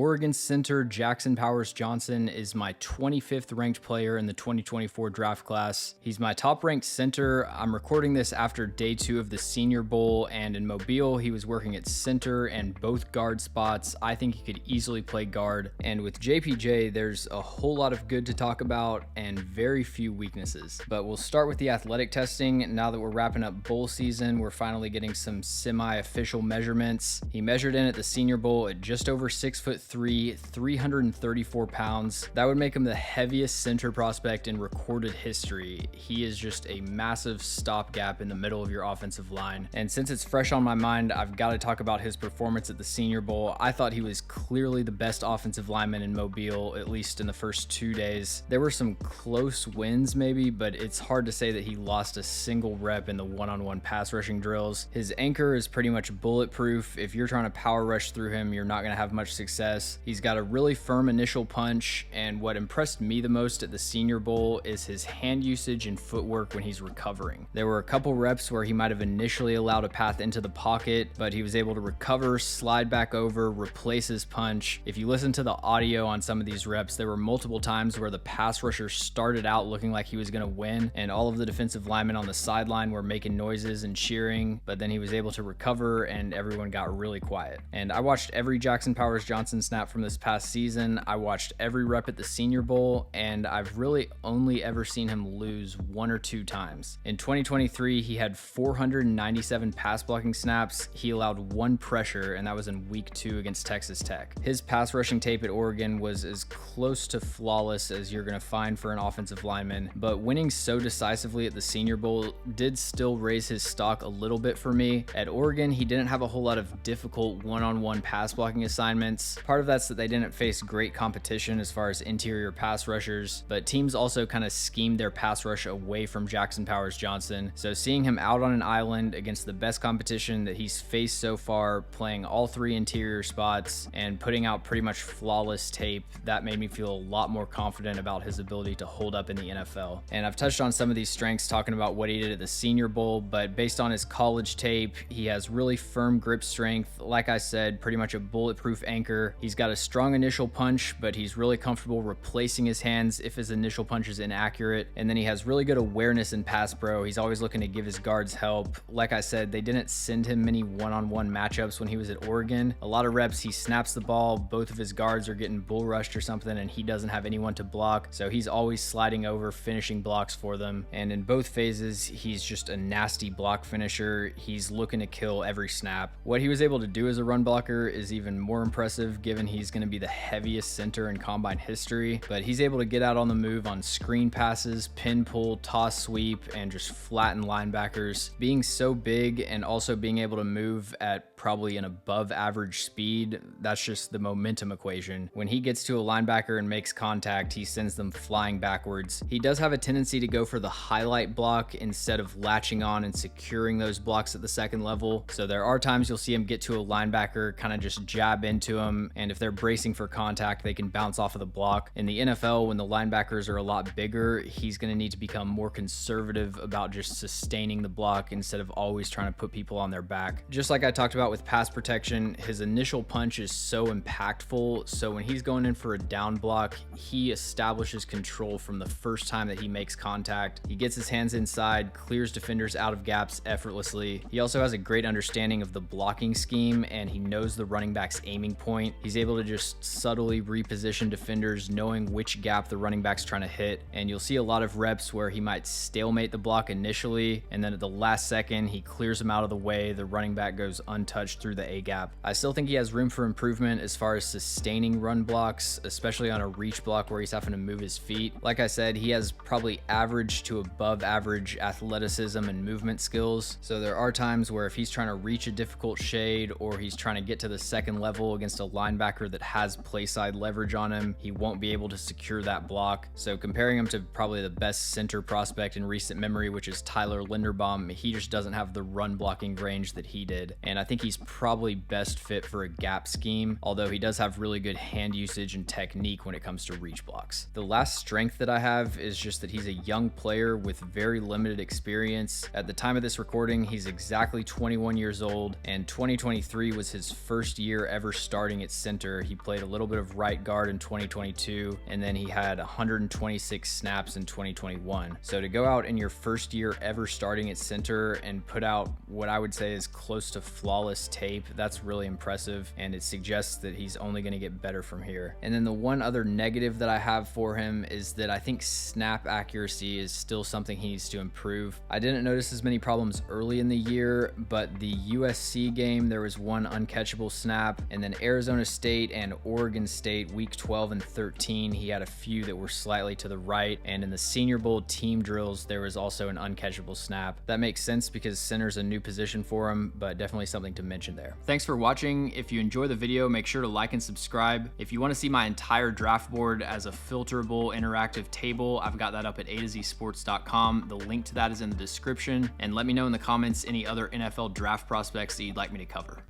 Oregon center Jackson Powers Johnson is my 25th ranked player in the 2024 draft class. He's my top ranked center. I'm recording this after day 2 of the Senior Bowl, and in Mobile, he was working at center and both guard spots. I think he could easily play guard. And with JPJ, there's a whole lot of good to talk about and very few weaknesses. But we'll start with the athletic testing. Now that we're wrapping up bowl season, we're finally getting some semi-official measurements. He measured in at the Senior Bowl at just over 6'3", 334 pounds. That would make him the heaviest center prospect in recorded history. He is just a massive stopgap in the middle of your offensive line. And since it's fresh on my mind, I've got to talk about his performance at the Senior Bowl. I thought he was clearly the best offensive lineman in Mobile, at least in the first 2 days. There were some close wins maybe, but it's hard to say that he lost a single rep in the one-on-one pass rushing drills. His anchor is pretty much bulletproof. If you're trying to power rush through him, you're not going to have much success. He's got a really firm initial punch, and what impressed me the most at the Senior Bowl is his hand usage and footwork when he's recovering. There were a couple reps where he might have initially allowed a path into the pocket, but he was able to recover, slide back over, replace his punch. If you listen to the audio on some of these reps, there were multiple times where the pass rusher started out looking like he was going to win, and all of the defensive linemen on the sideline were making noises and cheering, but then he was able to recover and everyone got really quiet. And I watched every Jackson Powers Johnson snap from this past season. I watched every rep at the Senior Bowl, and I've really only ever seen him lose 1 or 2 times. In 2023, he had 497 pass blocking snaps. He allowed 1 pressure, and that was in week 2 against Texas Tech. His pass rushing tape at Oregon was as close to flawless as you're going to find for an offensive lineman, but winning so decisively at the Senior Bowl did still raise his stock a little bit for me. At Oregon, he didn't have a whole lot of difficult one-on-one pass blocking assignments. Part of that's that they didn't face great competition as far as interior pass rushers, but teams also kind of schemed their pass rush away from Jackson Powers Johnson. So seeing him out on an island against the best competition that he's faced so far, playing all 3 interior spots and putting out pretty much flawless tape, that made me feel a lot more confident about his ability to hold up in the NFL. And I've touched on some of these strengths talking about what he did at the Senior Bowl, but based on his college tape, he has really firm grip strength. Like I said, pretty much a bulletproof anchor. He's got a strong initial punch, but he's really comfortable replacing his hands if his initial punch is inaccurate. And then he has really good awareness in pass pro. He's always looking to give his guards help. Like I said, they didn't send him many one-on-one matchups when he was at Oregon. A lot of reps, he snaps the ball, both of his guards are getting bull rushed or something, and he doesn't have anyone to block. So he's always sliding over, finishing blocks for them. And in both phases, he's just a nasty block finisher. He's looking to kill every snap. What he was able to do as a run blocker is even more impressive given he's going to be the heaviest center in combine history, but he's able to get out on the move on screen passes, pin pull, toss sweep, and just flatten linebackers. Being so big and also being able to move at probably an above average speed, that's just the momentum equation. When he gets to a linebacker and makes contact, he sends them flying backwards. He does have a tendency to go for the highlight block instead of latching on and securing those blocks at the second level. So there are times you'll see him get to a linebacker, kind of just jab into him, and if they're bracing for contact, they can bounce off of the block. In the NFL, when the linebackers are a lot bigger, he's going to need to become more conservative about just sustaining the block instead of always trying to put people on their back. Just like I talked about with pass protection, his initial punch is so impactful, so when he's going in for a down block, he establishes control from the first time that he makes contact. He gets his hands inside, clears defenders out of gaps effortlessly. He also has a great understanding of the blocking scheme, and he knows the running back's aiming point. He's able to just subtly reposition defenders, knowing which gap the running back's trying to hit, and you'll see a lot of reps where he might stalemate the block initially, and then at the last second, he clears him out of the way. The running back goes untouched through the A gap. I still think he has room for improvement as far as sustaining run blocks, especially on a reach block where he's having to move his feet. Like I said, he has probably average to above average athleticism and movement skills. So there are times where if he's trying to reach a difficult shade or he's trying to get to the second level against a linebacker that has play side leverage on him, he won't be able to secure that block. So comparing him to probably the best center prospect in recent memory, which is Tyler Linderbaum, he just doesn't have the run blocking range that he did. And I think he's probably best fit for a gap scheme, although he does have really good hand usage and technique when it comes to reach blocks. The last strength that I have is just that he's a young player with very limited experience. At the time of this recording, he's exactly 21 years old, and 2023 was his first year ever starting at center center. He played a little bit of right guard in 2022, and then he had 126 snaps in 2021. So to go out in your first year ever starting at center and put out what I would say is close to flawless tape, that's really impressive, and it suggests that he's only going to get better from here. And then the one other negative that I have for him is that I think snap accuracy is still something he needs to improve. I didn't notice as many problems early in the year, but the USC game, there was one uncatchable snap, and then Arizona State and Oregon State week 12 and 13, he had a few that were slightly to the right, and in the Senior Bowl team drills, there was also an uncatchable snap. That makes sense because center's a new position for him, but definitely something to mention there. Thanks for watching. If you enjoy the video, make sure to like and subscribe. If you want to see my entire draft board as a filterable interactive table, I've got that up at atozsports.com. The link to that is in the description, and let me know in the comments any other NFL draft prospects that you'd like me to cover.